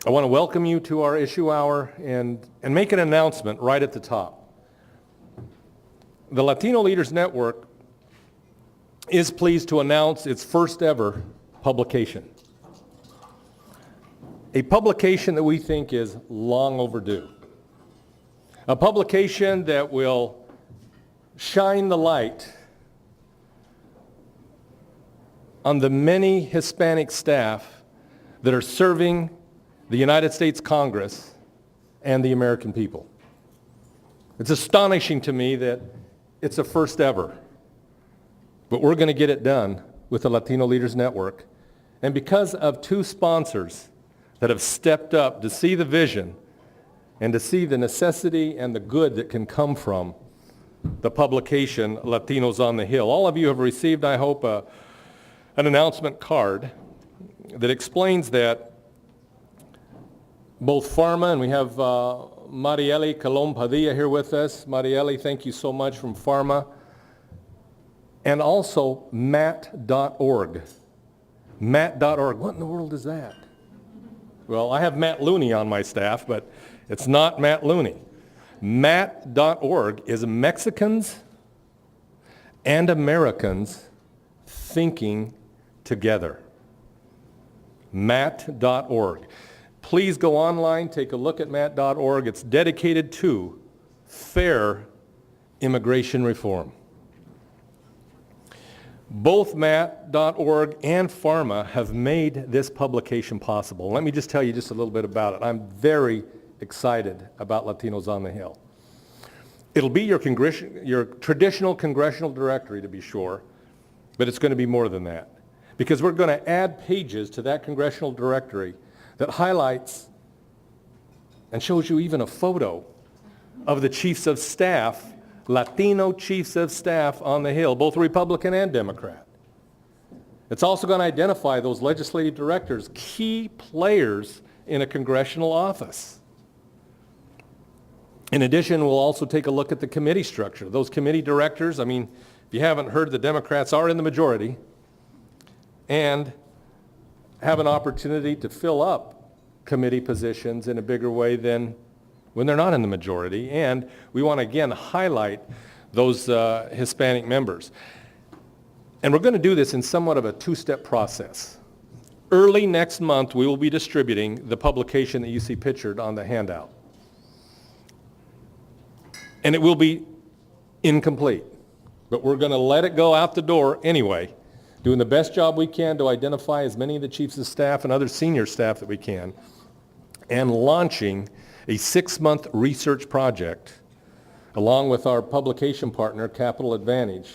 I want to welcome you to our issue hour and make an announcement right at the top. The Latino Leaders Network is pleased to announce its first ever publication. A publication that we think is long overdue. A publication that will shine the light on the many Hispanic staff that are serving the United States Congress and the American people. It's astonishing to me that it's a first ever, but we're going to get it done with the Latino Leaders Network. And because of two sponsors that have stepped up to see the vision and to see the necessity and the good that can come from the publication Latinos on the Hill. All of you have received, I hope, an announcement card that explains that both Pharma, and we have Marieli Colón Padilla here with us. Marieli, thank you so much, from Pharma. And also Matt.org. Matt.org. What in the world is that? Well, I have Matt Looney on my staff, but it's not Matt Looney. Matt.org is Mexicans and Americans thinking together. Matt.org. Please go online, take a look at Matt.org. It's dedicated to fair immigration reform. Both Matt.org and Pharma have made this publication possible. Let me just tell you just a little bit about it. I'm very excited about Latinos on the Hill. It'll be your traditional congressional directory, to be sure, but it's going to be more than that, because we're going to add pages to that congressional directory that highlights and shows you even a photo of the chiefs of staff, Latino chiefs of staff on the Hill, both Republican and Democrat. It's also going to identify those legislative directors, key players in a congressional office. In addition, we'll also take a look at the committee structure. Those committee directors, I mean, if you haven't heard, the Democrats are in the majority and have an opportunity to fill up committee positions in a bigger way than when they're not in the majority. And we want to again highlight those Hispanic members. And we're going to do this in somewhat of a two-step process. Early next month, we will be distributing the publication that you see pictured on the handout. And it will be incomplete, but we're going to let it go out the door anyway, doing the best job we can to identify as many of the chiefs of staff and other senior staff that we can, and launching a 6-month research project along with our publication partner, Capital Advantage,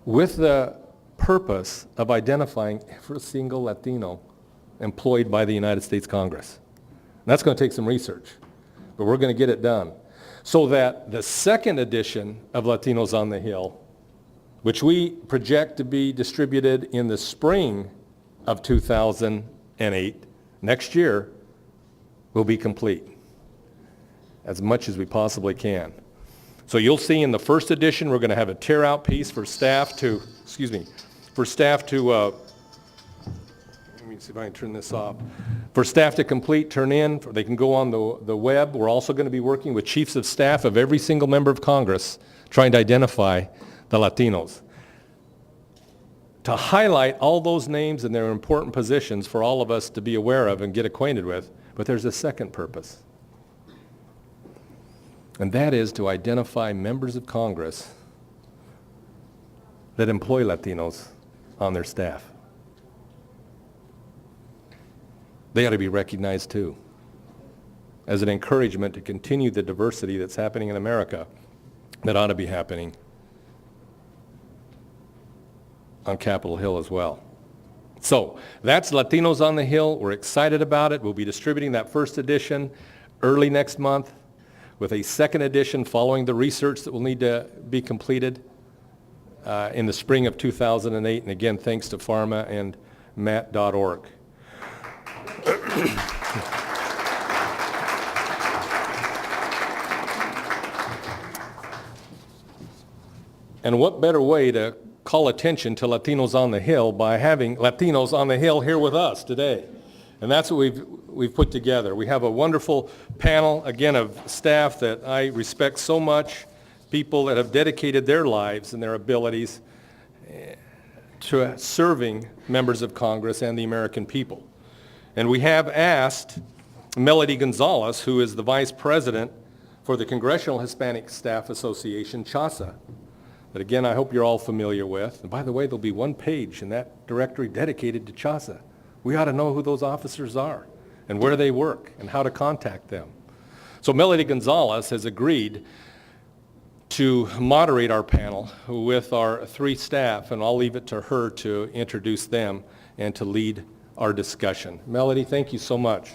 with the purpose of identifying every single Latino employed by the United States Congress. And that's going to take some research, but we're going to get it done so that the second edition of Latinos on the Hill, which we project to be distributed in the spring of 2008, next year, will be complete as much as we possibly can. So you'll see in the first edition, we're going to have a tear-out piece for staff to, let me see if I can turn this off. For staff to complete, turn in, they can go on the web. We're also going to be working with chiefs of staff of every single member of Congress, trying to identify the Latinos, to highlight all those names and their important positions for all of us to be aware of and get acquainted with. But there's a second purpose, and that is to identify members of Congress that employ Latinos on their staff. They ought to be recognized too, as an encouragement to continue the diversity that's happening in America, that ought to be happening on Capitol Hill as well. So that's Latinos on the Hill. We're excited about it. We'll be distributing that first edition early next month, with a second edition following the research that will need to be completed in the spring of 2008. And again, thanks to Pharma and Matt.org. And what better way to call attention to Latinos on the Hill by having Latinos on the Hill here with us today. And that's what we've put together. We have a wonderful panel, again, of staff that I respect so much, people that have dedicated their lives and their abilities to serving members of Congress and the American people. And we have asked Melody Gonzales, who is the Vice President for the Congressional Hispanic Staff Association, CHASA, that again I hope you're all familiar with. And by the way, there'll be one page in that directory dedicated to CHASA. We ought to know who those officers are and where they work and how to contact them. So Melody Gonzales has agreed to moderate our panel with our three staff, and I'll leave it to her to introduce them and to lead our discussion. Melody, thank you so much.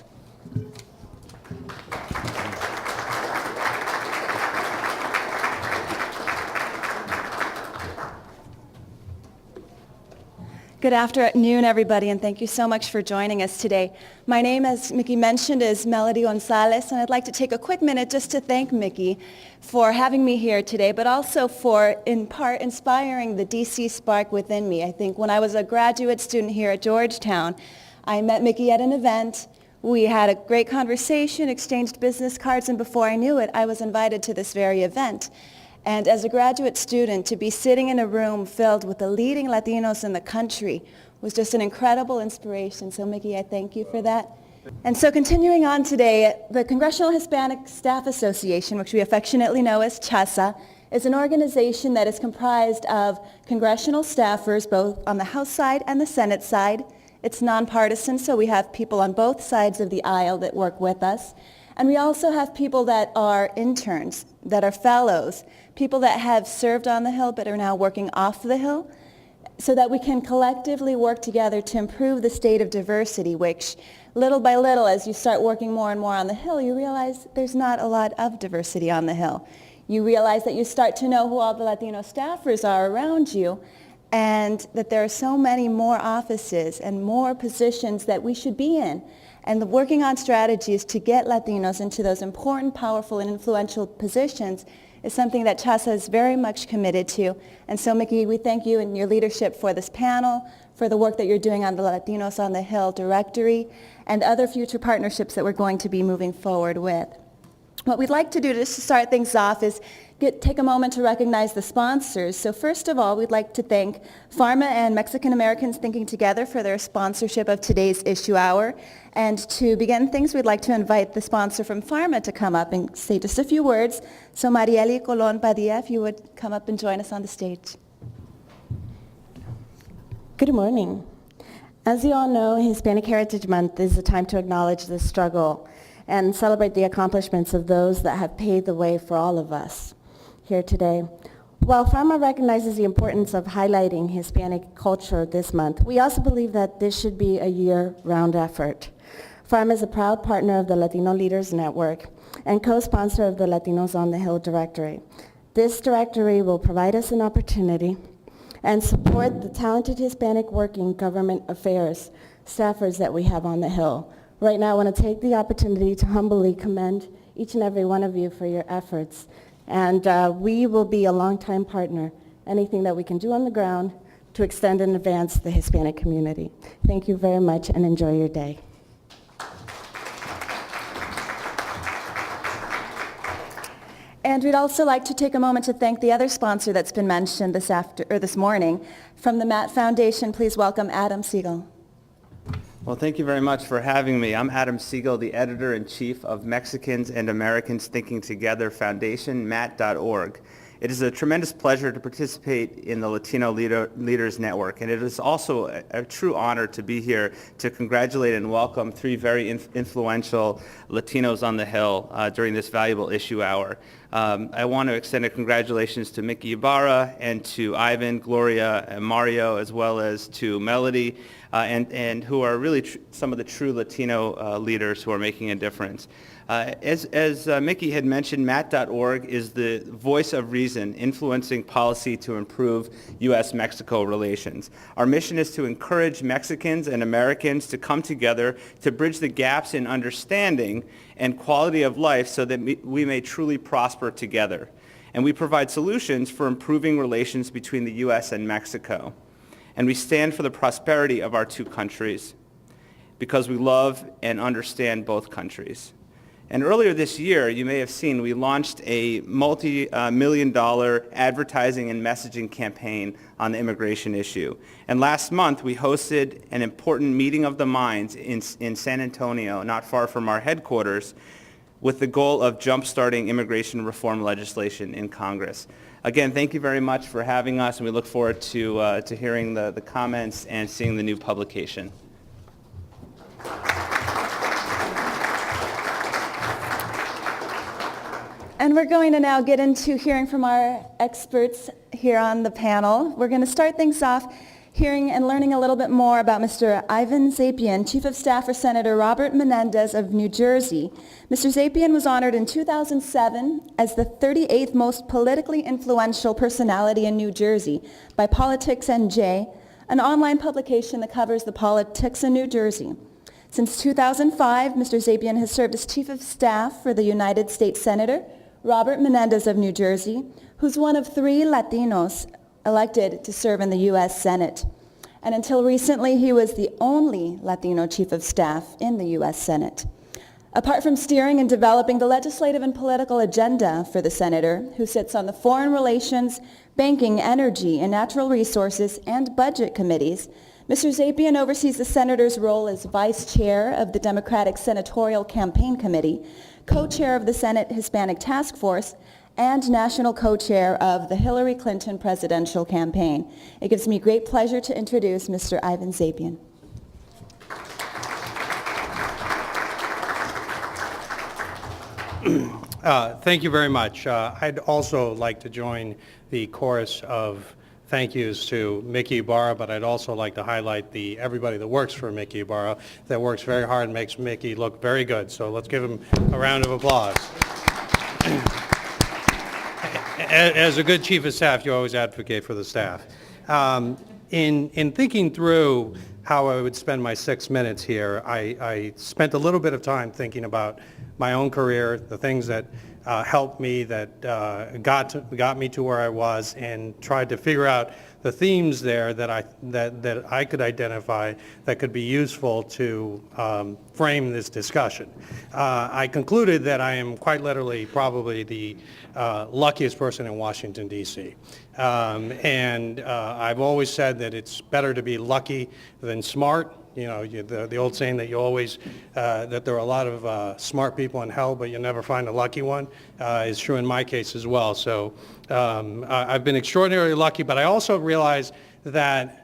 Good afternoon, everybody, and thank you so much for joining us today. My name, as Mickey mentioned, is Melody Gonzales, and I'd like to take a quick minute just to thank Mickey for having me here today, but also for, in part, inspiring the DC spark within me. I think when I was a graduate student here at Georgetown, I met Mickey at an event. We had a great conversation, exchanged business cards, and before I knew it, I was invited to this very event. And as a graduate student, to be sitting in a room filled with the leading Latinos in the country was just an incredible inspiration. So Mickey, I thank you for that. And so continuing on today, the Congressional Hispanic Staff Association, which we affectionately know as CHASA, is an organization that is comprised of congressional staffers, both on the House side and the Senate side. It's nonpartisan, so we have people on both sides of the aisle that work with us. And we also have people that are interns, that are fellows, people that have served on the Hill but are now working off the Hill, so that we can collectively work together to improve the state of diversity, which little by little, as you start working more and more on the Hill, you realize there's not a lot of diversity on the Hill. You realize that you start to know who all the Latino staffers are around you, and that there are so many more offices and more positions that we should be in. And working on strategies to get Latinos into those important, powerful, and influential positions is something that CHASA is very much committed to. And so, Mickey, we thank you and your leadership for this panel, for the work that you're doing on the Latinos on the Hill directory, and other future partnerships that we're going to be moving forward with. What we'd like to do just to start things off is take a moment to recognize the sponsors. So first of all, we'd like to thank Pharma and Mexican Americans Thinking Together for their sponsorship of today's Issue Hour. And to begin things, we'd like to invite the sponsor from Pharma to come up and say just a few words. So Marieli Colon Padilla, if you would come up and join us on the stage. Good morning. As you all know, Hispanic Heritage Month is a time to acknowledge the struggle and celebrate the accomplishments of those that have paved the way for all of us here today. While Pharma recognizes the importance of highlighting Hispanic culture this month, we also believe that this should be a year-round effort. Pharma is a proud partner of the Latino Leaders Network and co-sponsor of the Latinos on the Hill directory. This directory will provide us an opportunity and support the talented Hispanic working government affairs staffers that we have on the Hill. Right now, I want to take the opportunity to humbly commend each and every one of you for your efforts. And we will be a longtime partner, anything that we can do on the ground to extend and advance the Hispanic community. Thank you very much and enjoy your day. And we'd also like to take a moment to thank the other sponsor that's been mentioned this morning. From the Matt Foundation, please welcome Adam Siegel. Well, thank you very much for having me. I'm Adam Siegel, the editor-in-chief of Mexicans and Americans Thinking Together Foundation, MAT.org. It is a tremendous pleasure to participate in the Latino Leaders Network, and it is also a true honor to be here to congratulate and welcome three very influential Latinos on the Hill during this valuable issue hour. I want to extend a congratulations to Mickey Ibarra and to Ivan, Gloria, and Mario, as well as to Melody, and who are really some of the true Latino leaders who are making a difference. As Mickey had mentioned, MAT.org is the voice of reason influencing policy to improve U.S.-Mexico relations. Our mission is to encourage Mexicans and Americans to come together to bridge the gaps in understanding and quality of life so that we may truly prosper together. And we provide solutions for improving relations between the U.S. and Mexico. And we stand for the prosperity of our two countries. because we love and understand both countries. And earlier this year, you may have seen, we launched a multi-million-dollar advertising and messaging campaign on the immigration issue. And last month, we hosted an important meeting of the minds in San Antonio, not far from our headquarters, with the goal of jump-starting immigration reform legislation in Congress. Again, thank you very much for having us, and we look forward to hearing the comments and seeing the new publication. And we're going to now get into hearing from our experts here on the panel. We're going to start things off hearing and learning a little bit more about Mr. Ivan Zapian, Chief of Staff for Senator Robert Menendez of New Jersey. Mr. Zapian was honored in 2007 as the 38th most politically influential personality in New Jersey by Politics NJ, an online publication that covers the politics in New Jersey. Since 2005, Mr. Zapian has served as Chief of Staff for the United States Senator Robert Menendez of New Jersey, who's one of 3 Latinos elected to serve in the U.S. Senate. And until recently, he was the only Latino Chief of Staff in the U.S. Senate. Apart from steering and developing the legislative and political agenda for the senator, who sits on the Foreign Relations, Banking, Energy, and Natural Resources and Budget committees, Mr. Zapian oversees the senator's role as Vice Chair of the Democratic Senatorial Campaign Committee, Co-Chair of the Senate Hispanic Task Force, and National Co-Chair of the Hillary Clinton Presidential Campaign. It gives me great pleasure to introduce Mr. Ivan Zapian. Thank you very much. I'd also like to join the chorus of thank yous to Mickey Ibarra, but I'd also like to highlight everybody that works for Mickey Ibarra, that works very hard and makes Mickey look very good. So let's give him a round of applause. As a good chief of staff, you always advocate for the staff. In thinking through how I would spend my 6 minutes here, I spent a little bit of time thinking about my own career, the things that helped me, that got me to where I was, and tried to figure out the themes there that I could identify that could be useful to frame this discussion. I concluded that I am quite literally probably the luckiest person in Washington, D.C. And I've always said that it's better to be lucky than smart. You know, the old saying that you always, that there are a lot of smart people in hell, but you never find a lucky one, is true in my case as well. So I've been extraordinarily lucky, but I also realized that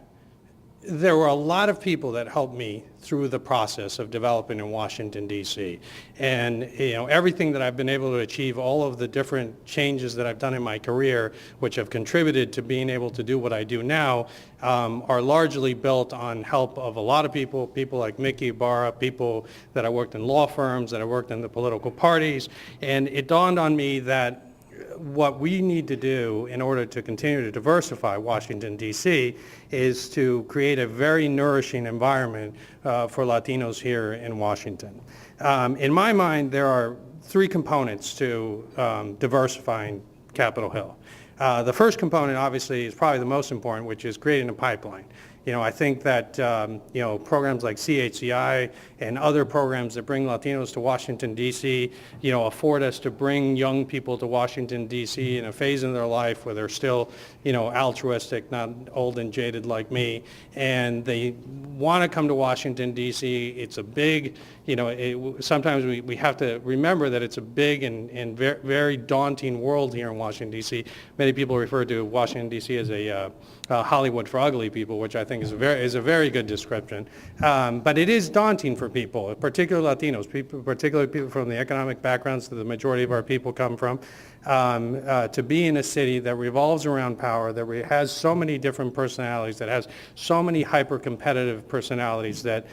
there were a lot of people that helped me through the process of developing in Washington, D.C. And everything that I've been able to achieve, all of the different changes that I've done in my career, which have contributed to being able to do what I do now, are largely built on help of a lot of people like Mickey Ibarra, people that I worked in law firms, that I worked in the political parties. And it dawned on me that what we need to do in order to continue to diversify Washington, D.C. is to create a very nourishing environment for Latinos here in Washington. In my mind, there are 3 components to diversifying Capitol Hill. The first component, obviously, is probably the most important, which is creating a pipeline. I think that, programs like CHCI and other programs that bring Latinos to Washington, D.C., afford us to bring young people to Washington, D.C. in a phase in their life where they're still, altruistic, not old and jaded like me, and they want to come to Washington, D.C. It's a big, sometimes we have to remember that it's a big and very daunting world here in Washington, D.C. Many people refer to Washington, D.C. as a Hollywood for ugly people, which I think is a very good description. But it is daunting for people, particularly Latinos, particularly people from the economic backgrounds that the majority of our people come from, to be in a city that revolves around power, that has so many different personalities, that has so many hyper-competitive personalities that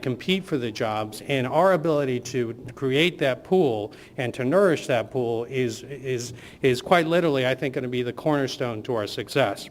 compete for the jobs, and our ability to create that pool and to nourish that pool is quite literally, I think, going to be the cornerstone to our success.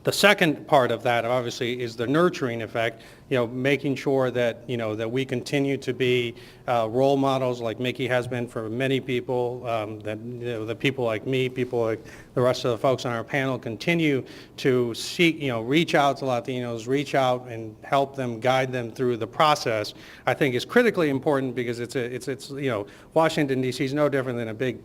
The second part of that, obviously, is the nurturing effect. making sure that, that we continue to be role models like Mickey has been for many people, that the people like me, people like the rest of the folks on our panel continue to seek, reach out to Latinos, reach out and help them, guide them through the process, I think is critically important, because it's Washington, D.C. is no different than a big,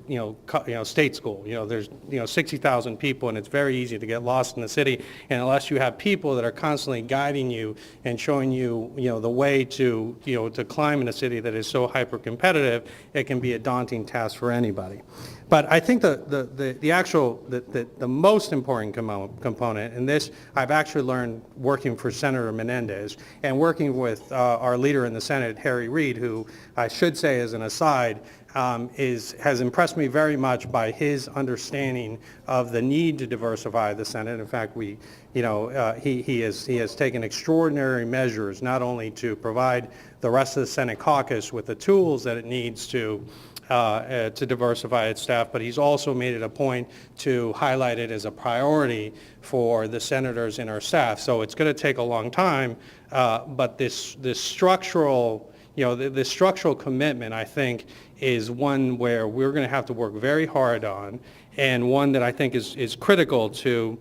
state school. There's, 60,000 people, and it's very easy to get lost in the city, and unless you have people that are constantly guiding you and showing you, the way to, to climb in a city that is so hyper-competitive, it can be a daunting task for anybody. But I think the most important component, and this I've actually learned working for Senator Menendez and working with our leader in the Senate, Harry Reid, who I should say as an aside, has impressed me very much by his understanding of the need to diversify the Senate. In fact, he has taken extraordinary measures not only to provide the rest of the Senate caucus with the tools that it needs to diversify its staff, but he's also made it a point to highlight it as a priority for the senators in our staff. So it's going to take a long time, but this structural, this structural commitment, I think, is one where we're going to have to work very hard on, and one that I think is critical to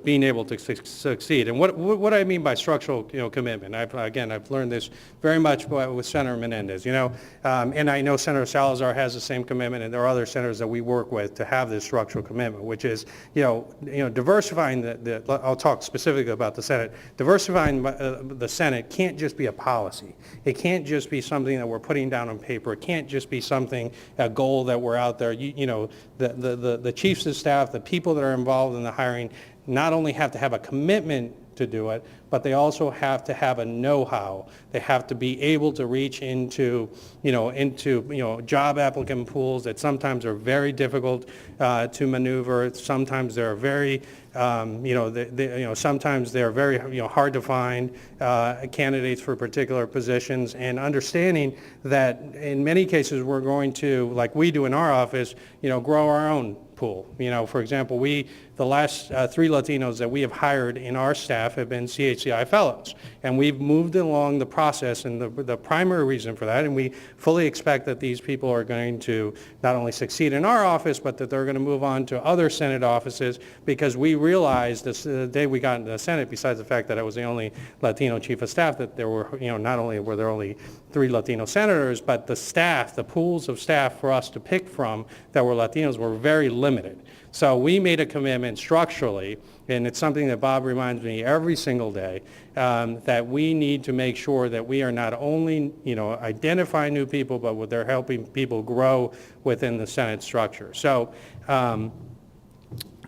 being able to succeed. And what I mean by structural, commitment, I've learned this very much with Senator Menendez, and I know Senator Salazar has the same commitment, and there are other senators that we work with to have this structural commitment, which is, diversifying I'll talk specifically about the Senate. Diversifying the Senate can't just be a policy. It can't just be something that we're putting down on paper. It can't just be a goal that we're out there. The chiefs of staff, the people that are involved in the hiring, not only have to have a commitment to do it, but they also have to have a know-how. They have to be able to reach into job applicant pools that sometimes are very difficult to maneuver. Sometimes they're very, sometimes they're very, hard to find candidates for particular positions, and understanding that in many cases we're going to, like we do in our office, grow our own pool. For example, the last 3 Latinos that we have hired in our staff have been CHCI fellows, and we've moved along the process, and the primary reason for that, and we fully expect that these people are going to not only succeed in our office, but that they're going to move on to other Senate offices, because we realized the day we got into the Senate, besides the fact that I was the only Latino chief of staff, that there were, not only were there only 3 Latino senators, but the pools of staff for us to pick from that were Latinos were very limited. So we made a commitment structurally, and it's something that Bob reminds me every single day, that we need to make sure that we are not only, identifying new people, but they're helping people grow within the Senate structure. So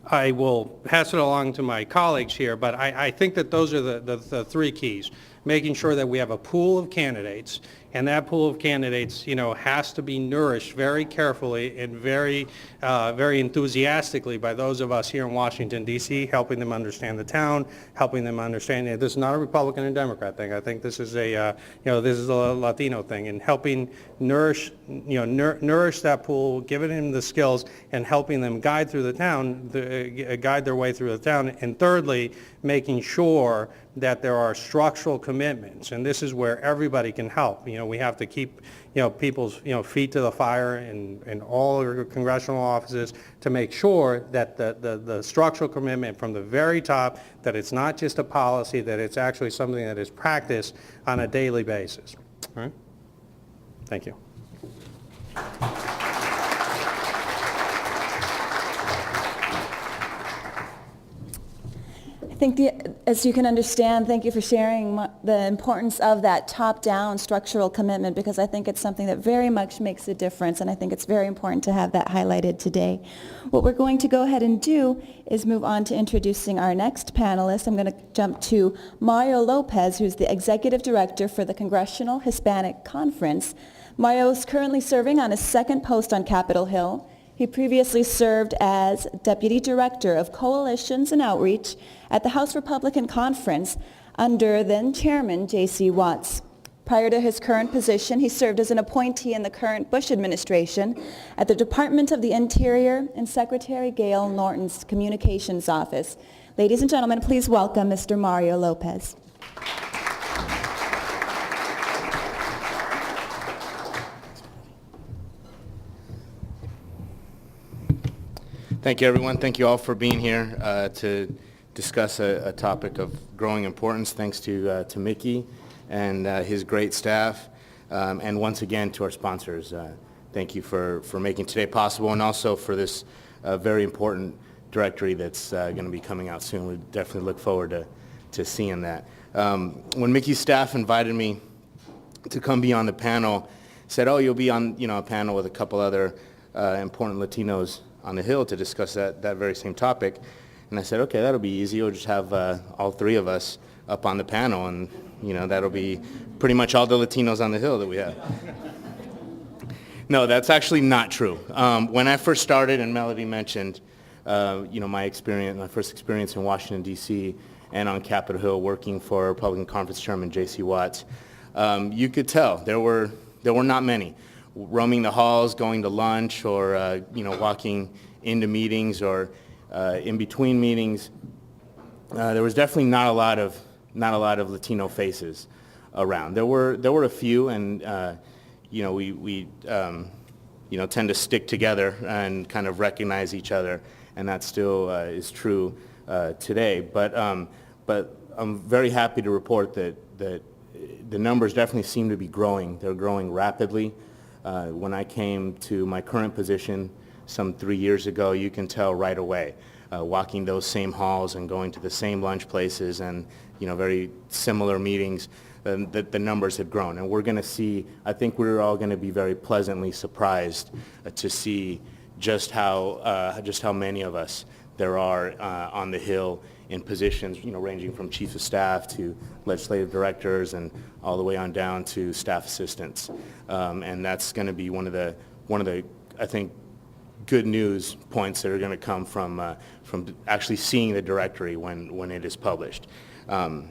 I will pass it along to my colleagues here, but I think that those are the 3 keys. Making sure that we have a pool of candidates, and that pool of candidates, has to be nourished very carefully and very enthusiastically by those of us here in Washington, D.C., helping them understand the town, helping them understand that this is not a Republican and Democrat thing. I think this is a Latino thing, and helping nourish that pool, giving them the skills, and helping them guide through the town, guide their way through the town. And thirdly, making sure that there are structural commitments, and this is where everybody can help. We have to keep, people's, feet to the fire in all our congressional offices to make sure that the structural commitment from the very top, that it's not just a policy, that it's actually something that is practiced on a daily basis. All right? Thank you. I think, as you can understand, thank you for sharing the importance of that top-down structural commitment, because I think it's something that very much makes a difference, and I think it's very important to have that highlighted today. What we're going to go ahead and do is move on to introducing our next panelist. I'm going to jump to Mario Lopez, who's the Executive Director for the Congressional Hispanic Conference. Mario is currently serving on his 2nd post on Capitol Hill. He previously served as Deputy Director of Coalitions and Outreach at the House Republican Conference under then-Chairman J.C. Watts. Prior to his current position, he served as an appointee in the current Bush administration at the Department of the Interior and Secretary Gail Norton's Communications Office. Ladies and gentlemen, please welcome Mr. Mario Lopez. Thank you, everyone. Thank you all for being here to discuss a topic of growing importance. Thanks to Mickey and his great staff, and once again to our sponsors. Thank you for making today possible, and also for this very important directory that's going to be coming out soon. We definitely look forward to seeing that. When Mickey's staff invited me to come be on the panel, said, "Oh, you'll be on a panel with a couple other important Latinos on the Hill to discuss that very same topic." And I said, "Okay, that'll be easy. We'll just have all three of us up on the panel, and that'll be pretty much all the Latinos on the Hill that we have." No, that's actually not true. When I first started, and Melody mentioned, my first experience in Washington, D.C., and on Capitol Hill working for Republican Conference Chairman J.C. Watts, you could tell there were not many. Roaming the halls, going to lunch, or walking into meetings, or in between meetings, there was definitely not a lot of Latino faces around. There were a few, and we tend to stick together and kind of recognize each other, and that still is true today. But I'm very happy to report that the numbers definitely seem to be growing. They're growing rapidly. When I came to my current position some 3 years ago, you can tell right away, walking those same halls and going to the same lunch places and very similar meetings, that the numbers have grown. And we're going to see, I think we're all going to be very pleasantly surprised to see just how many of us there are on the Hill in positions, ranging from chief of staff to legislative directors and all the way on down to staff assistants. And that's going to be one of the I think good news points that are going to come from actually seeing the directory when it is published. Now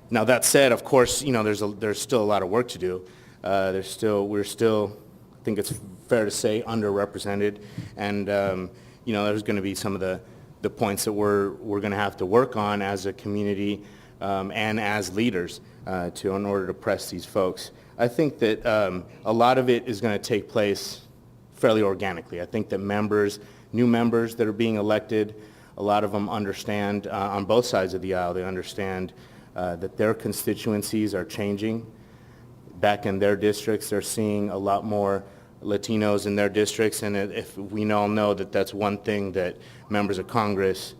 that said, of course, there's still a lot of work to do. We're still, I think it's fair to say, underrepresented, and there's going to be some of the points that we're going to have to work on as a community and as leaders in order to press these folks. I think that a lot of it is going to take place fairly organically. I think that new members that are being elected, a lot of them understand on both sides of the aisle. They understand that their constituencies are changing. Back in their districts, they're seeing a lot more Latinos in their districts, and if we all know that that's one thing that members of Congress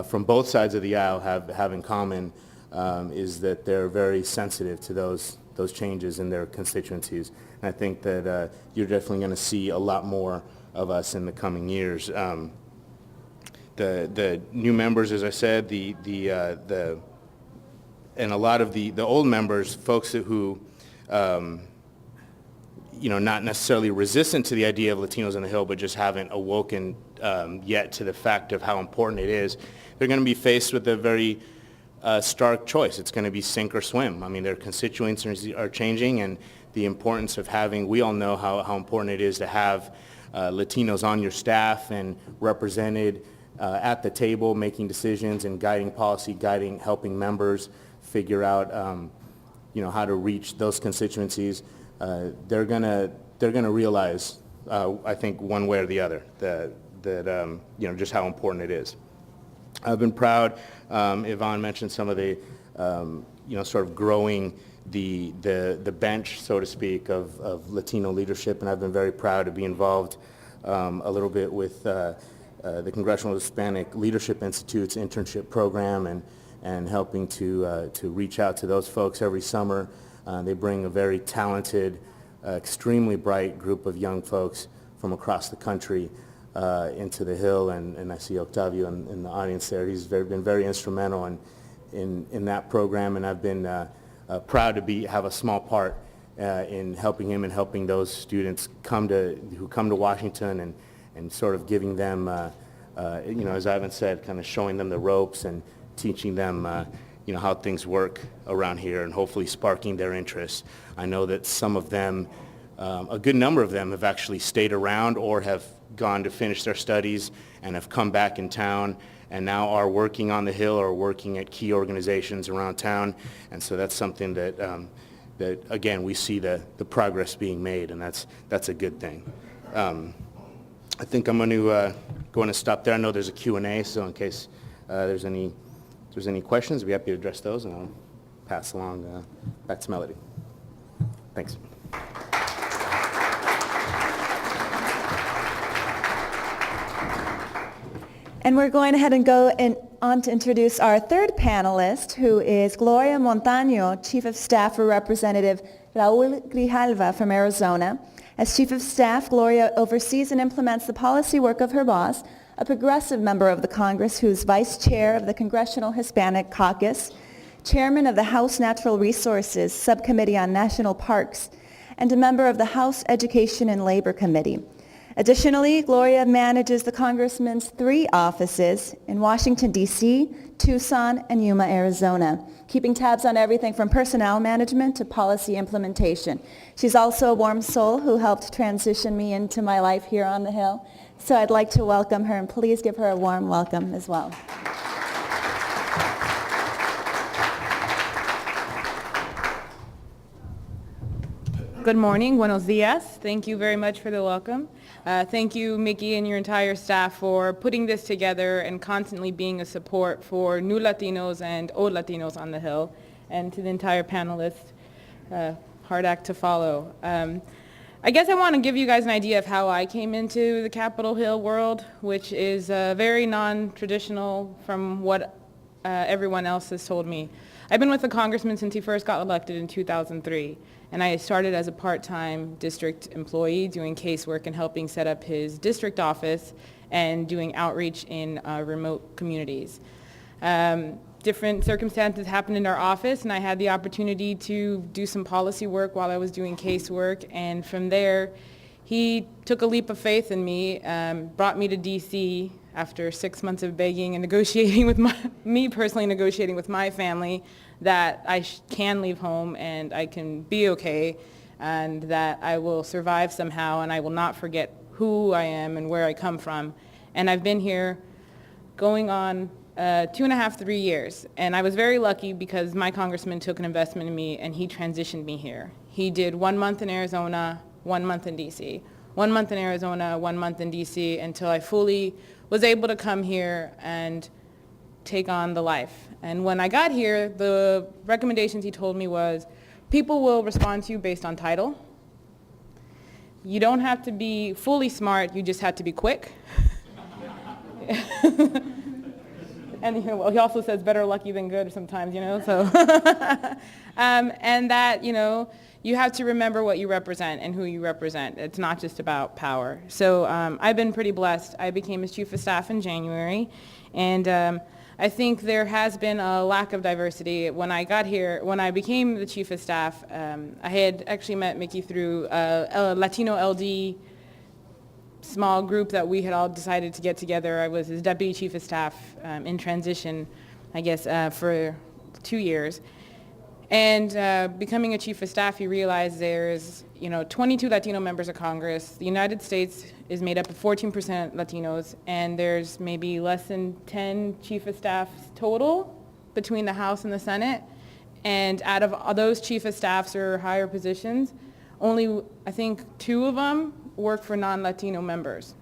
from both sides of the aisle have in common, is that they're very sensitive to those changes in their constituencies. And I think that you're definitely going to see a lot more of us in the coming years. The new members, as I said, and a lot of the old members, folks who not necessarily resistant to the idea of Latinos on the Hill, but just haven't awoken yet to the fact of how important it is, they're going to be faced with a very stark choice. It's going to be sink or swim. I mean, their constituencies are changing, and the importance of we all know how important it is to have Latinos on your staff and represented at the table, making decisions and guiding policy, helping members figure out how to reach those constituencies. They're gonna realize, I think, one way or the other, that just how important it is. I've been proud. Yvonne mentioned some of the sort of growing the bench, so to speak, of Latino leadership, and I've been very proud to be involved a little bit with the Congressional Hispanic Leadership Institute's internship program, and helping to reach out to those folks every summer. They bring a very talented, extremely bright group of young folks from across the country into the Hill, and I see Octavio in the audience there. He's been very instrumental in that program, and I've been proud to have a small part in helping him and helping those students who come to Washington, and sort of giving them, as Ivan said, kind of showing them the ropes and teaching them how things work around here, and hopefully sparking their interest. I know that some of them, a good number of them, have actually stayed around or have gone to finish their studies and have come back in town and now are working on the Hill or working at key organizations around town. And so that's something that again, we see the progress being made, and that's a good thing. I think I'm going to stop there. I know there's a Q&A, so in case there's any questions, I'd be happy to address those, and I'll pass along back to Melody. Thanks. And we're going ahead and go on to introduce our third panelist, who is Gloria Montaño, Chief of Staff for Representative Raul Grijalva from Arizona. As Chief of Staff, Gloria oversees and implements the policy work of her boss, a progressive member of the Congress who's Vice Chair of the Congressional Hispanic Caucus, Chairman of the House Natural Resources Subcommittee on National Parks, and a member of the House Education and Labor Committee. Additionally, Gloria manages the Congressman's 3 offices in Washington, D.C., Tucson, and Yuma, Arizona, keeping tabs on everything from personnel management to policy implementation. She's also a warm soul who helped transition me into my life here on the Hill. So I'd like to welcome her, and please give her a warm welcome as well. Good morning, buenos dias. Thank you very much for the welcome. Thank you, Mickey, and your entire staff for putting this together and constantly being a support for new Latinos and old Latinos on the Hill, and to the entire panelists, hard act to follow. I guess I want to give you guys an idea of how I came into the Capitol Hill world, which is very non-traditional from what everyone else has told me. I've been with the Congressman since he first got elected in 2003. And I started as a part-time district employee doing casework and helping set up his district office and doing outreach in remote communities. Different circumstances happened in our office, and I had the opportunity to do some policy work while I was doing casework. And from there, he took a leap of faith in me, brought me to D.C. after 6 months of begging and negotiating with me personally negotiating with my family that I can leave home and I can be okay, and that I will survive somehow, and I will not forget who I am and where I come from. And I've been here going on 2.5, 3 years. And I was very lucky because my congressman took an investment in me and he transitioned me here. He did 1 month in Arizona, 1 month in D.C. 1 month in Arizona, 1 month in D.C. until I fully was able to come here and take on the life. And when I got here, the recommendations he told me was, people will respond to you based on title. You don't have to be fully smart, you just have to be quick. And well, he also says better lucky than good sometimes, so. And that, you have to remember what you represent and who you represent. It's not just about power. So I've been pretty blessed. I became his chief of staff in January, and I think there has been a lack of diversity. When I got here, when I became the chief of staff, I had actually met Mickey through a Latino LD small group that we had all decided to get together. I was his deputy chief of staff in transition, I guess, for 2 years. And becoming a chief of staff, you realize there's 22 Latino members of Congress. The United States is made up of 14% Latinos, and there's maybe less than 10 chief of staffs total between the House and the Senate. And out of those chief of staffs or higher positions, only I think 2 of them work for non-Latino members.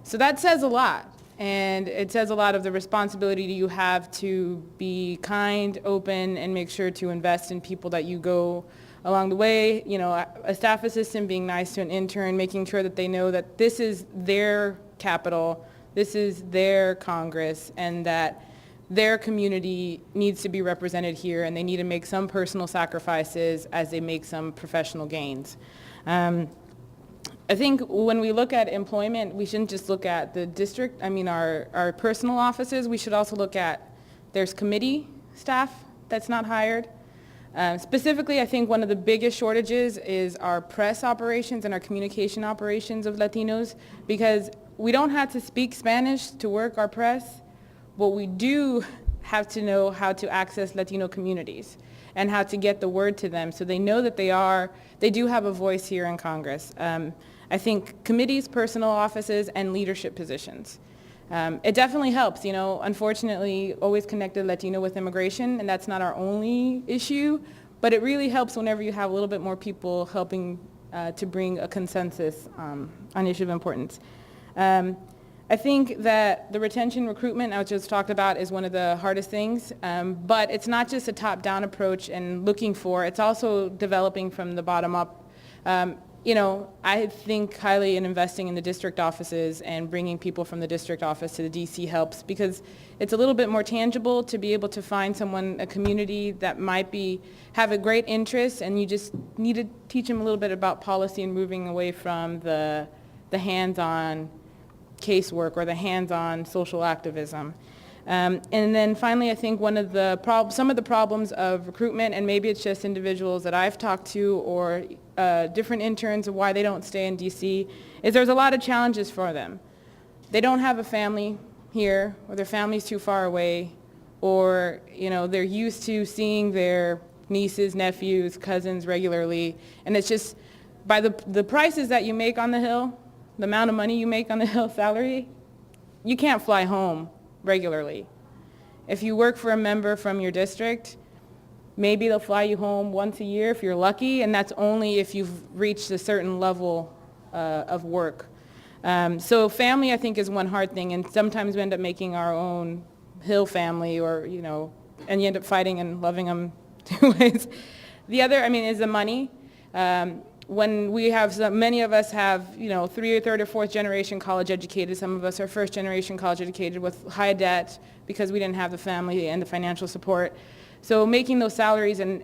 So that says a lot. And it says a lot of the responsibility you have to be kind, open, and make sure to invest in people that you go along the way. A staff assistant being nice to an intern, making sure that they know that this is their Capitol, this is their Congress, and that their community needs to be represented here, and they need to make some personal sacrifices as they make some professional gains. I think when we look at employment, we shouldn't just look at the district, our personal offices. We should also look at, there's committee staff that's not hired. Specifically, I think one of the biggest shortages is our press operations and our communication operations of Latinos, because we don't have to speak Spanish to work our press, but we do have to know how to access Latino communities and how to get the word to them so they know that they do have a voice here in Congress. I think committees, personal offices, and leadership positions. It definitely helps, unfortunately, always connected Latino with immigration, and that's not our only issue, but it really helps whenever you have a little bit more people helping to bring a consensus on issue of importance. I think that the retention recruitment I just talked about is one of the hardest things, but it's not just a top-down approach and looking for, it's also developing from the bottom up. I think highly in investing in the district offices and bringing people from the district office to the DC helps because it's a little bit more tangible to be able to find someone, a community that might have a great interest, and you just need to teach them a little bit about policy and moving away from the hands-on casework or the hands-on social activism. And then finally, I think some of the problems of recruitment, and maybe it's just individuals that I've talked to or different interns of why they don't stay in DC, is there's a lot of challenges for them. They don't have a family here, or their family's too far away, or they're used to seeing their nieces, nephews, cousins regularly, and it's just by the prices that you make on the Hill, the amount of money you make on the Hill salary, you can't fly home regularly. If you work for a member from your district, maybe they'll fly you home once a year if you're lucky, and that's only if you've reached a certain level of work. So family, I think, is one hard thing, and sometimes we end up making our own Hill family, or and you end up fighting and loving them two ways. The other, is the money. When we have, many of us have, 3rd or 3rd or 4th generation college educated. Some of us are 1st generation college educated with high debt because we didn't have the family and the financial support. So making those salaries and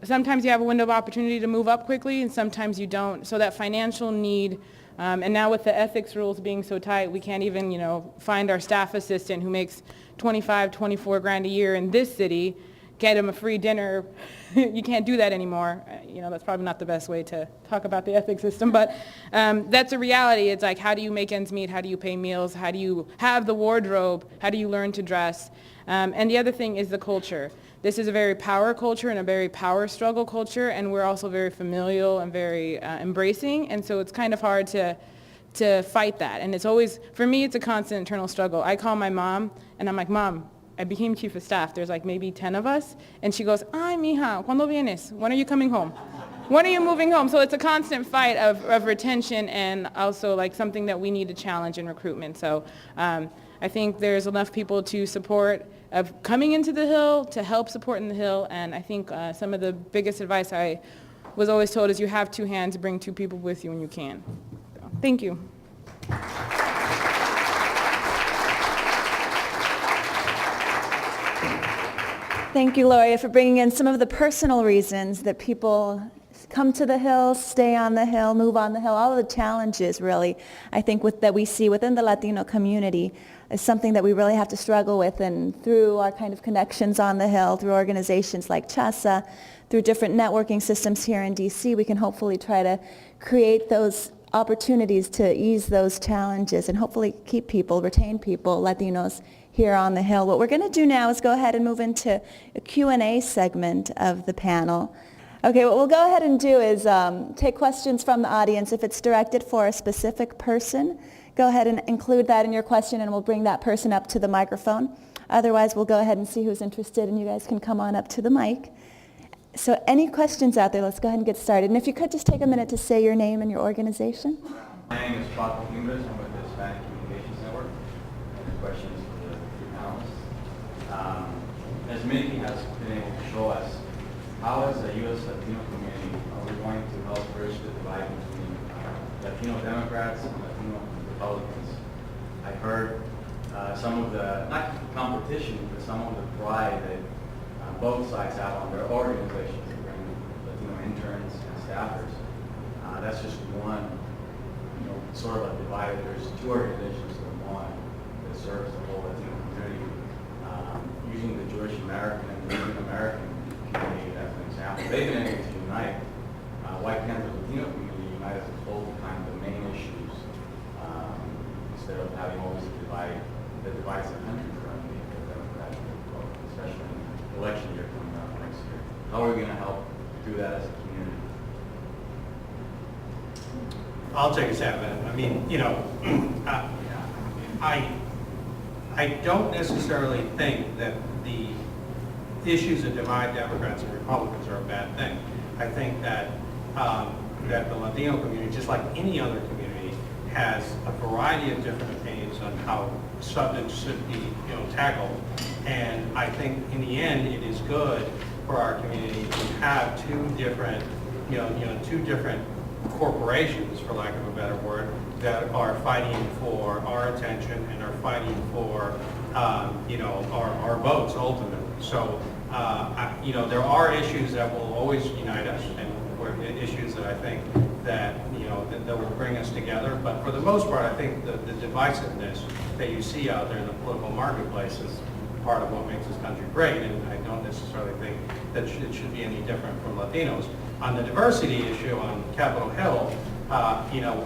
sometimes you have a window of opportunity to move up quickly and sometimes you don't. So that financial need, and now with the ethics rules being so tight, we can't even, find our staff assistant who makes 24 grand a year in this city, get him a free dinner. You can't do that anymore. That's probably not the best way to talk about the ethics system, but that's a reality. It's like, how do you make ends meet? How do you pay meals? How do you have the wardrobe? How do you learn to dress? And the other thing is the culture. This is a very power culture and a very power struggle culture, and we're also very familial and very embracing, and so it's kind of hard to fight that. And it's always, for me, it's a constant internal struggle. I call my mom, and I'm like, Mom, I became chief of staff. There's like maybe 10 of us. And she goes, ay, mija, ¿cuándo vienes? When are you coming home? When are you moving home? So it's a constant fight of retention and also like something that we need to challenge in recruitment. So I think there's enough people to support of coming into the Hill, to help support in the Hill. And I think some of the biggest advice I was always told is you have 2 hands, bring 2 people with you when you can. So, thank you. Thank you, Gloria, for bringing in some of the personal reasons that people come to the Hill, stay on the Hill, move on the Hill, all of the challenges, really, I think that we see within the Latino community is something that we really have to struggle with, and through our kind of connections on the Hill, through organizations like CHASA, through different networking systems here in DC, we can hopefully try to create those opportunities to ease those challenges and hopefully keep people, retain people, Latinos, here on the Hill. What we're going to do now is go ahead and move into a Q&A segment of the panel. Okay, what we'll go ahead and do is take questions from the audience. If it's directed for a specific person, go ahead and include that in your question and we'll bring that person up to the microphone. Otherwise, we'll go ahead and see who's interested and you guys can come on up to the mic. So any questions out there, let's go ahead and get started. And if you could just take a minute to say your name and your organization. My name is Paco Jimenez. I'm with the Hispanic Communications Network. And the question is for the panelists. As Mickey has been able to show us, how as a U.S. Latino community are we going to help bridge the divide between Latino Democrats and Latino Republicans? I heard some of the, not competition, but some of the pride that both sides have on their organizations, Latino interns and staffers. That's just one, sort of a divide. There's 2 organizations to one that serves the whole Latino community. Using the Jewish American and the Asian American community as an example, they've been able to unite. Why can't the Latino community unite as a whole behind the main issues instead of having always a divide that divides the country from the Democratic vote, especially in the election year coming up next year? How are we going to help do that as a community? I'll take a stab at it. I don't necessarily think that the issues that divide Democrats and Republicans are a bad thing. I think that that the Latino community, just like any other community, has a variety of different opinions on how subjects should be, tackled. And I think in the end, it is good for our community to have two different corporations, for lack of a better word, that are fighting for our attention and are fighting for, our votes ultimately. So, there are issues that will always unite us, and issues that I think that, that will bring us together. But for the most part, I think the divisiveness that you see out there in the political marketplace is part of what makes this country great, and I don't necessarily think that it should be any different from Latinos. On the diversity issue on Capitol Hill,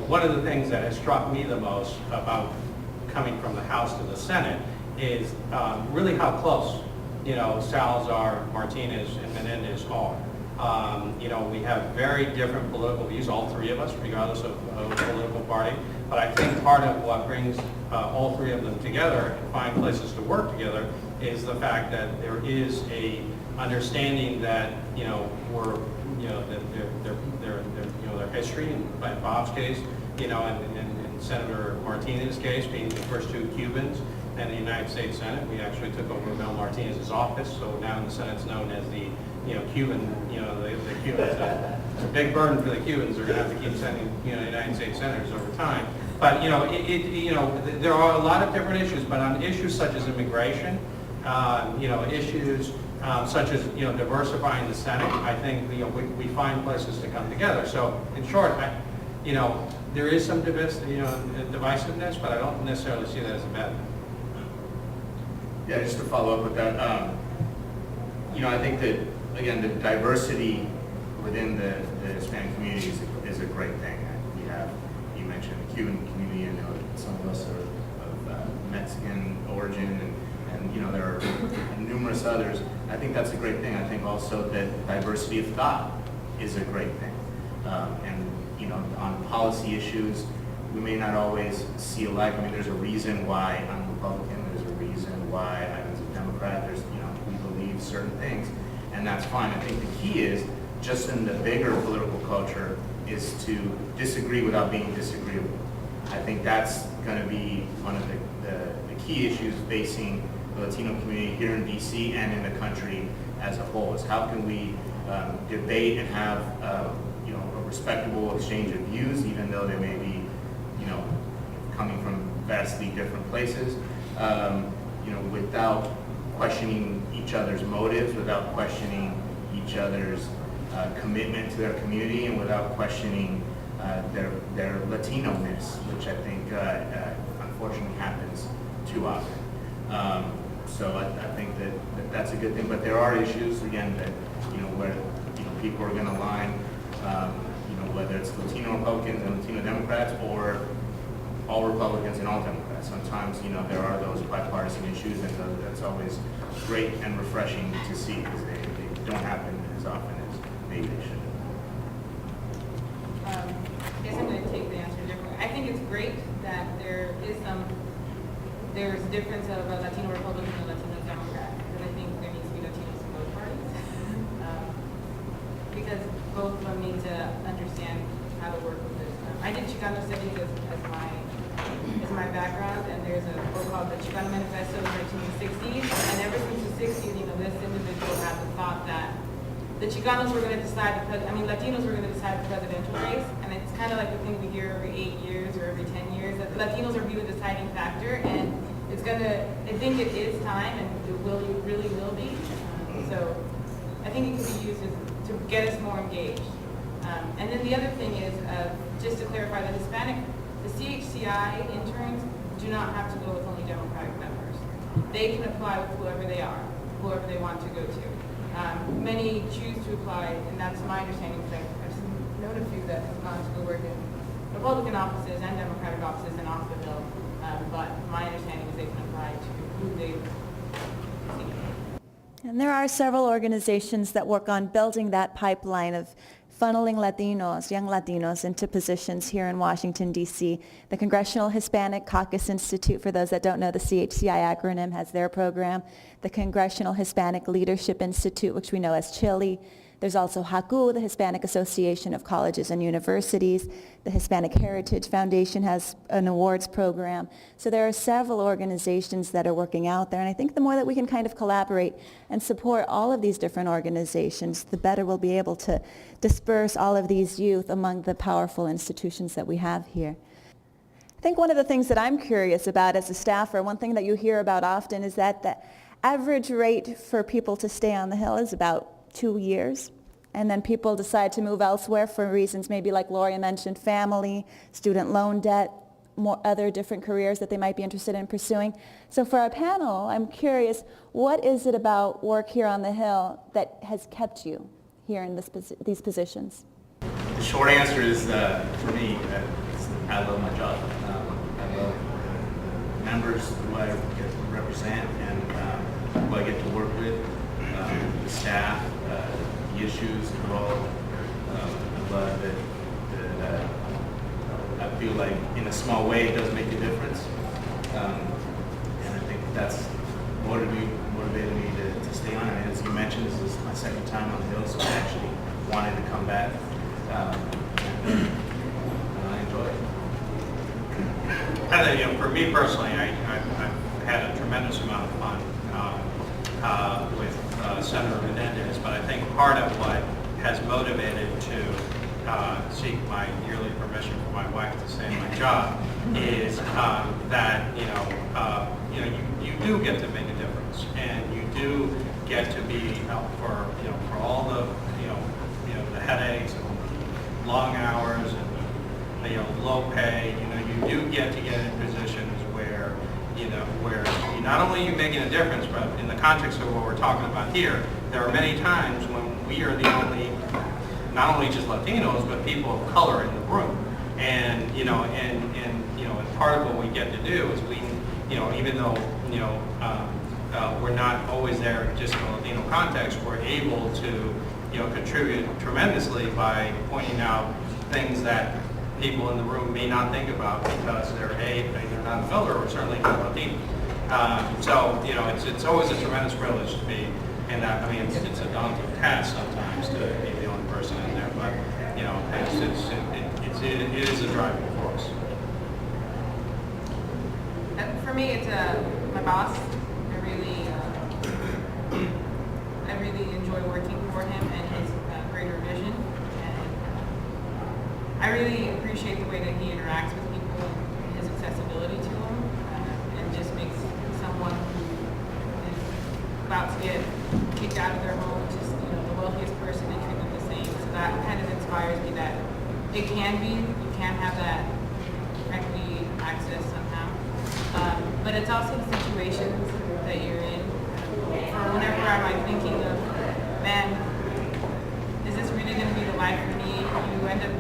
one of the things that has struck me the most about coming from the House to the Senate is really how close, Salazar, Martinez, and Menendez are. We have very different political views, all three of us, regardless of political party. But I think part of what brings all three of them together and find places to work together is the fact that there is a understanding that we're their history, in Bob's case, and Senator Martinez's case, being the first two Cubans in the United States Senate. We actually took over Mel Martinez's office, so now in the Senate's known as the Cuban, the Cubans. It's a big burden for the Cubans. They're going to have to keep sending United States senators over time. But there are a lot of different issues. But on issues such as immigration, issues such as diversifying the Senate, I think we find places to come together. So in short, there is some divisiveness, but I don't necessarily see that as a bad thing. Yeah, just to follow up with that, I think that, again, the diversity within the Hispanic community is a great thing. You mentioned the Cuban community, and some of us are of Mexican origin, and there are numerous others. I think that's a great thing. I think also that diversity of thought is a great thing. On policy issues, we may not always see alike. I mean, there's a reason why I'm Republican. There's a reason why I was a Democrat. We believe certain things, and that's fine. I think the key is, just in the bigger political culture, is to disagree without being disagreeable. I think that's going to be one of the key issues facing the Latino community here in DC and in the country as a whole, is how can we debate and have a respectable exchange of views, even though they may be coming from vastly different places, without questioning each other's motives, without questioning each other's commitment to their community, and without questioning their Latino-ness, which I think unfortunately happens too often. So I think that's a good thing. But there are issues, again, that where people are going to line, whether it's Latino Republicans and Latino Democrats, or all Republicans and all Democrats. Sometimes there are those bipartisan issues, and that's always great and refreshing to see, because they don't happen as often as maybe they should. I guess I'm going to take the answer differently. I think it's great that there's a difference of a Latino Republican and a Latino Democrat, because I think there needs to be Latinos in both parties. Because both of them need to understand how to work with this. I did Chicano studies as my background, and there's a book called the Chicano Manifesto in the 1960s, and ever since the 60s, this individual had the thought that the Chicanos were going to decide, Latinos were going to decide the presidential race, and it's kind of like the thing we hear every 8 years or every 10 years, that the Latinos are really the deciding factor, and I think it is time, and it really will be. So I think it can be used to get us more engaged. And then the other thing is, just to clarify, the CHCI interns do not have to go with only Democratic members. They can apply with whoever they want to go to. Many choose to apply, and that's my understanding, because I've known a few that have gone to go work in Republican offices and Democratic offices and off the Hill. But my understanding is they can apply to who they see. And there are several organizations that work on building that pipeline of funneling Latinos, young Latinos, into positions here in Washington, D.C. The Congressional Hispanic Caucus Institute, for those that don't know, the CHCI acronym, has their program. The Congressional Hispanic Leadership Institute, which we know as CHILI. There's also HACU, the Hispanic Association of Colleges and Universities. The Hispanic Heritage Foundation has an awards program. So there are several organizations that are working out there, and I think the more that we can kind of collaborate and support all of these different organizations, the better we'll be able to disperse all of these youth among the powerful institutions that we have here. I think one of the things that I'm curious about as a staffer, one thing that you hear about often is that the average rate for people to stay on the Hill is about 2 years. And then people decide to move elsewhere for reasons maybe like Gloria mentioned, family, student loan debt, more other different careers that they might be interested in pursuing. So for our panel, I'm curious, what is it about work here on the Hill that has kept you here in these positions? The short answer is, for me, I love my job. I love members who I get to represent and who I get to work with, the staff, the issues involved. I love that I feel like in a small way it does make a difference. And I think that's motivated me to stay on. And as you mentioned, this is my second time on the Hill, so I actually wanted to come back. And I enjoy it. I think, for me personally, I've had a tremendous amount of fun with Senator Menendez, but I think part of what has motivated to seek my yearly permission for my wife to stay in my job is that you do get to make a difference, and you do get to be for all the the headaches and long hours and low pay. You do get in positions where where not only are you making a difference, but in the context of what we're talking about here, there are many times when we are the only, not only just Latinos, but people of color in the room. And and part of what we get to do is we, even though we're not always there just in a Latino context, we're able to contribute tremendously by pointing out things that people in the room may not think about because they're not a color or certainly not Latino. So it's always a tremendous privilege to be in that. I mean, it's a daunting task sometimes to be the only person in there, but it is a driving force. For me, it's my boss. I really enjoy working for him and his greater vision. And I really appreciate the way that he interacts with people and his accessibility to them, and just makes someone who is about to get kicked out of their home, just the wealthiest person, and treat them the same. So that kind of inspires me that you can have that equity access somehow. But it's also the situations that you're in. For whenever I'm thinking of, man, is this really going to be the life for me? You end up,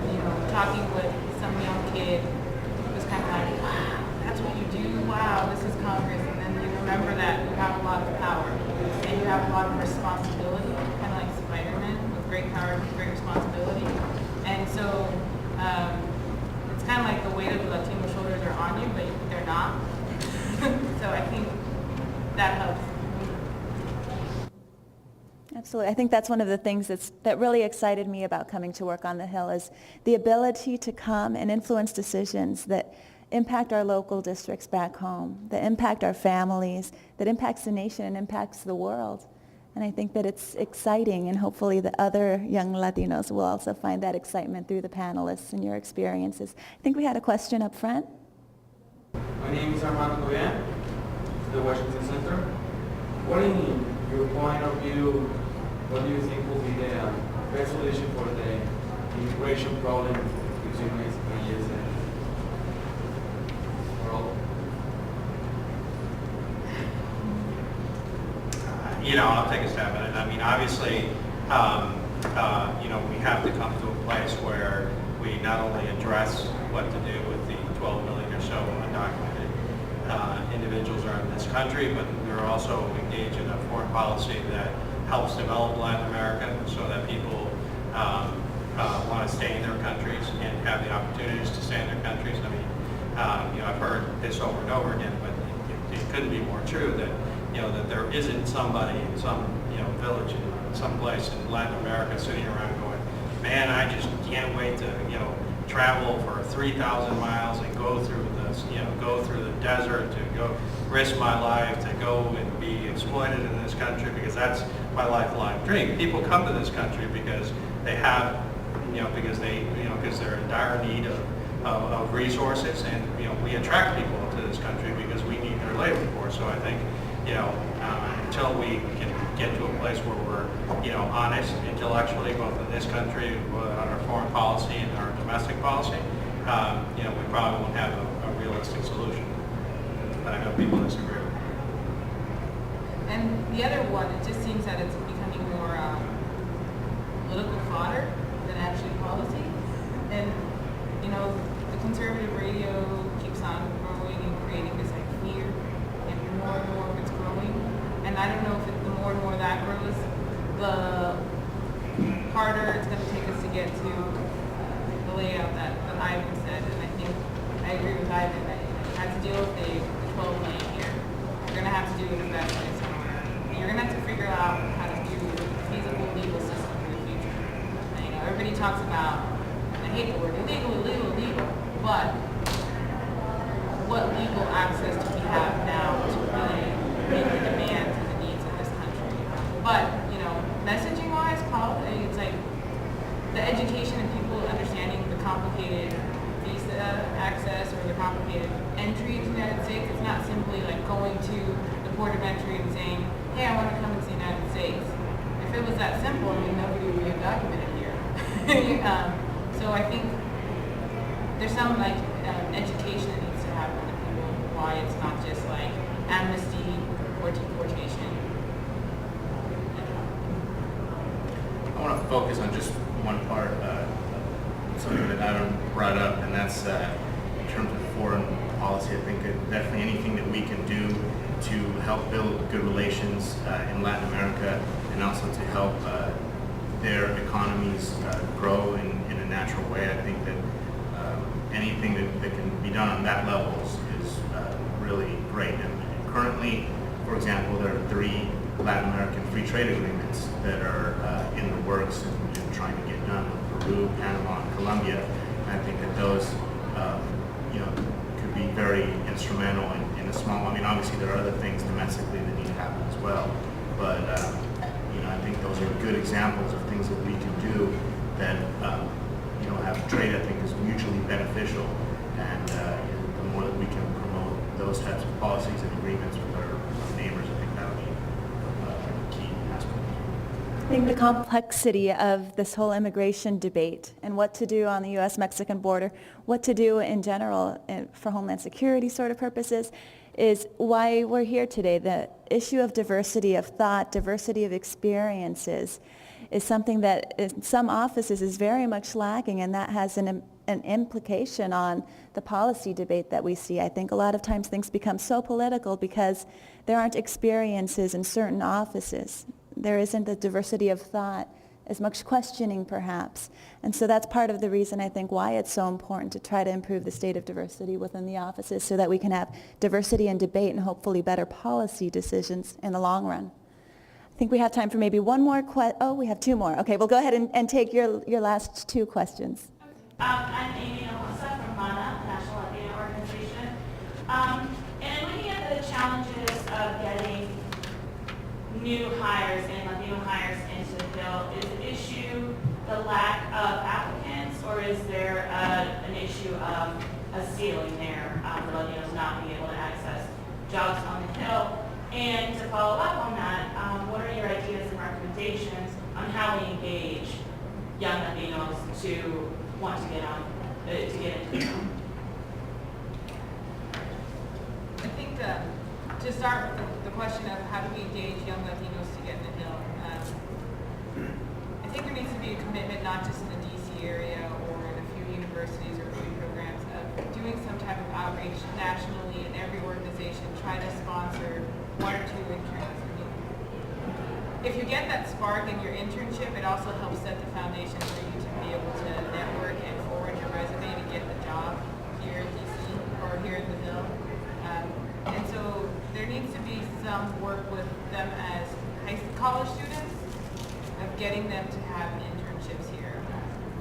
talking with some young kid who's kind of like, wow, that's what you do? Wow, this is Congress. And then you remember that you have a lot of power and you have a lot of responsibility, kind of like Spider-Man, with great power comes great responsibility. And so it's kind of like the weight of the Latino shoulders are on you, but they're not. So I think that helps. Absolutely. I think that's one of the things that really excited me about coming to work on the Hill is the ability to come and influence decisions that impact our local districts back home, that impact our families, that impacts the nation and impacts the world. And I think that it's exciting, and hopefully the other young Latinos will also find that excitement through the panelists and your experiences. I think we had a question up front. My name is Armando Goyan, the Washington Center. What in your point of view, what do you think will be the best solution for the immigration problem between Mexico and USA? I'll take a stab at it. I mean, obviously, we have to come to a place where we not only address what to do with the 12 million or so undocumented individuals are in this country, but we're also engaged in a foreign policy that helps develop Latin America so that people want to stay in their countries and have the opportunities to stay in their countries. I mean, I've heard this over and over again, but it couldn't be more true that that there isn't somebody in some, village in some place in Latin America sitting around going, man, I just can't wait to, travel for 3,000 miles and go through the desert, to go risk my life, to go and be exploited in this country because that's my lifelong dream. People come to this country because they have, because they're in dire need of resources, and we attract people to this country because we need their labor force. So I think, until we can get to a place where we're, honest intellectually, both in this country, on our foreign policy and our domestic policy, we probably won't have a realistic solution. But I know people disagree. And the other one, it just seems that it's becoming more political fodder than actually policy. And, the conservative radio keeps on growing and creating this like fear, and more it's growing. And I don't know if the more and more that grows, the harder it's going to take us to get to the layout that Ivan said. And I think I agree with Ivan that you have to deal with the 12 lane here. You're going to have to do it in best way somewhere. And you're going to have to figure out how to do a feasible legal system for the future. And, everybody talks about, I hate the word illegal, but what legal access do we have now to really meet the demands and the needs of this country? But, messaging-wise, it's like the education and people understanding the complicated visa access or the complicated entry into the United States. It's not simply like going to the port of entry and saying, hey, I want to come into the United States. If it was that simple, nobody would be undocumented here. So I think there's some education that needs to happen to people why it's not just like amnesty or deportation. I want to focus on just one part, something that Adam brought up, and that's in terms of foreign policy. I think that definitely anything that we can do to help build good relations in Latin America, and also to help their economies grow in a natural way. I think that anything that can be done on that level is really great. And currently, for example, there are 3 Latin American free trade agreements that are in the works and trying to get done with Peru, Panama, and Colombia. And I think that those, could be very instrumental in a small. Obviously there are other things domestically that need to happen as well. But I think those are good examples of things that we can do that have trade. I think is mutually beneficial, and the more that we can promote those types of policies and agreements with our neighbors, I think that would be a key aspect. I think the complexity of this whole immigration debate and what to do on the U.S.-Mexican border, what to do in general for Homeland Security sort of purposes, is why we're here today. The issue of diversity of thought, diversity of experiences is something that in some offices is very much lacking, and that has an implication on the policy debate that we see. I think a lot of times things become so political because there aren't experiences in certain offices. There isn't the diversity of thought, as much questioning perhaps. And so that's part of the reason I think why it's so important to try to improve the state of diversity within the offices so that we can have diversity and debate and hopefully better policy decisions in the long run. I think we have time for maybe one more we have 2 more. Okay, we'll go ahead and take your last 2 questions. I'm Amy Alonso from MANA, National Latino Organization. And looking at the challenges of getting new hires and Latino hires into the Hill, is the issue the lack of applicants, or is there an issue of a ceiling there for Latinos not being able to access jobs on the Hill? And to follow up on that, what are your ideas and recommendations on how we engage young Latinos to want to get into the Hill? I think to start with the question of how do we engage young Latinos to get in the Hill, I think there needs to be a commitment not just in the D.C. area or in a few universities or a few programs of doing some type of outreach nationally in every organization, try to sponsor 1 or 2 interns. If you get that spark in your internship, it also helps set the foundation for you to be able to network and forward your resume to get the job here in D.C. or here in the Hill. And so there needs to be some work with them as college students of getting them to have internships here.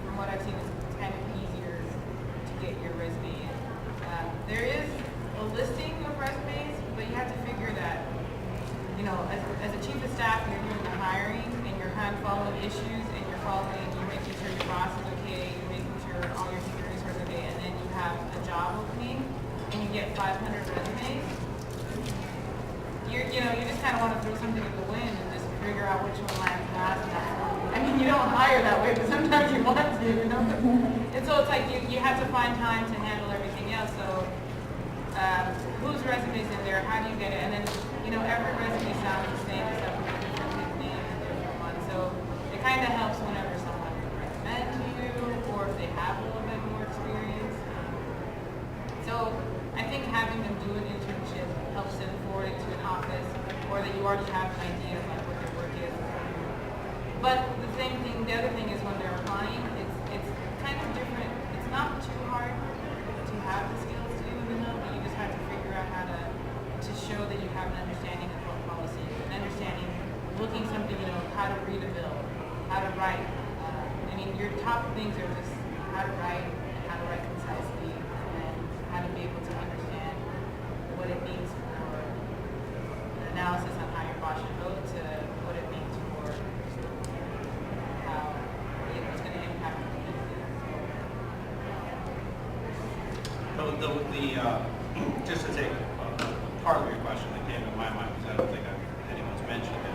From what I've seen, it's kind of easier to get your resume in. There is a listing of resumes, but you have to figure that, you know, as a chief of staff, you're doing the hiring and you're hand following issues and you're making sure your boss is okay, you're making sure all your securities are okay, and then you have a job opening and you get 500 resumes. You just kind of want to throw something in the wind and just figure out which one lands last. I mean, you don't hire that way, but sometimes you want to, you know? And so it's like you have to find time to handle everything else. So whose resume is in there? How do you get it? And then, every resume sounds the same except for different names and different ones. So it kind of helps whenever someone recommends you or if they have a little bit more experience. So I think having them do an internship helps them forward it to an office, or that you already have an idea of like what their work is. But the other thing is when they're applying, it's kind of different. It's not too hard to have the skills to do in the middle, but you just have to figure out how to show that you have an understanding of what policy, an understanding, looking something, how to read a bill, how to write. Your top things are just how to write, and how to write concisely, and how to be able to understand what it means for an analysis on how your boss should vote to what it means for how it's going to impact the community. Just to take part of your question that came to my mind, because I don't think anyone's mentioned it.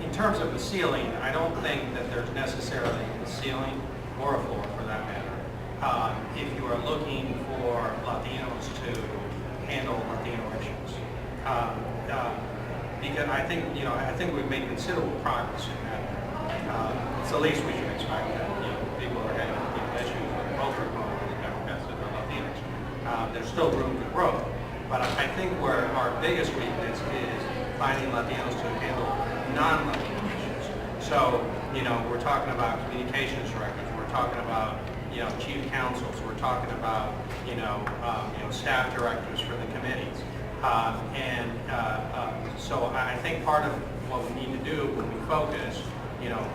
In terms of the ceiling, I don't think that there's necessarily a ceiling or a floor for that matter. If you are looking for Latinos to handle Latino issues, because I think we've made considerable progress in that. It's the least we should expect that people are handling issues with both Republicans and Democrats and the Latinos. There's still room to grow, but I think where our biggest weakness is finding Latinos to handle non-Latino issues. So, we're talking about communications directors, we're talking about, chief counsels, we're talking about, staff directors for the committees. So I think part of what we need to do when we focus,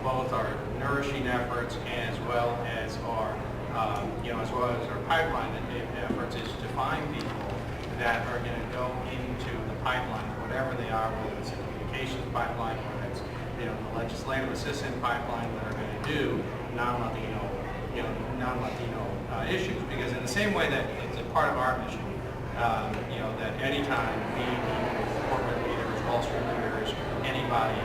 both our nourishing efforts as well as our, pipeline efforts is to find people that are going to go into the pipeline, whatever they are, whether it's a communications pipeline, whether it's the legislative assistant pipeline, that are going to do non-Latino issues. Because in the same way that it's a part of our mission, that anytime we meet with corporate leaders, Wall Street leaders, anybody,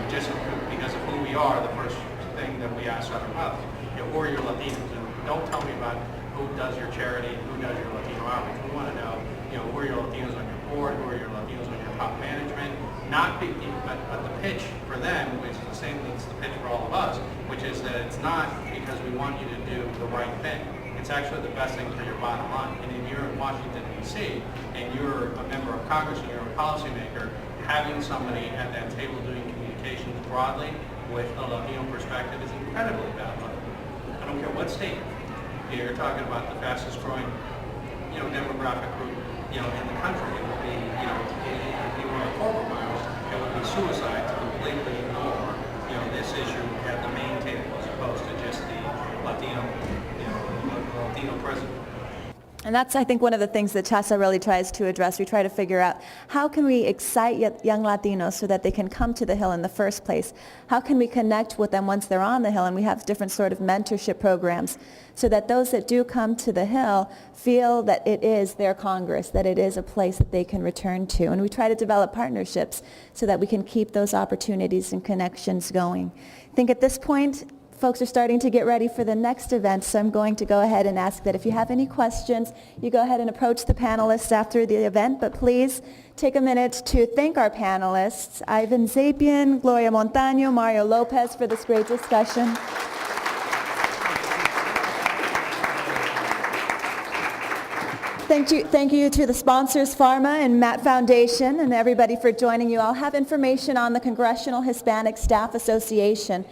just because of who we are, the first thing that we ask out of our mouth, who are your Latinos? And don't tell me about who does your charity, who does your Latino outreach. We want to know, who are your Latinos on your board, who are your Latinos on your top management, but the pitch for them, which is the same as the pitch for all of us, which is that it's not because we want you to do the right thing. It's actually the best thing for your bottom line. And if you're in Washington, D.C., and you're a member of Congress and you're a policymaker, having somebody at that table doing communications broadly with a Latino perspective is incredibly valuable. I don't care what state you're talking about, the fastest growing, demographic group, in the country. It would be, if you were a corporate miles, it would be suicide to completely ignore, this issue at the main table as opposed to just the Latino president. And that's, I think, one of the things that CHASA really tries to address. We try to figure out how can we excite young Latinos so that they can come to the Hill in the first place? How can we connect with them once they're on the Hill? And we have different sort of mentorship programs so that those that do come to the Hill feel that it is their Congress, that it is a place that they can return to. And we try to develop partnerships so that we can keep those opportunities and connections going. I think at this point, folks are starting to get ready for the next event, so I'm going to go ahead and ask that if you have any questions, you go ahead and approach the panelists after the event, but please take a minute to thank our panelists, Ivan Zapian, Gloria Montaño, Mario Lopez, for this great discussion. Thank you to the sponsors, Pharma and Matt Foundation, and everybody for joining you. I'll have information on the Congressional Hispanic Staff Association.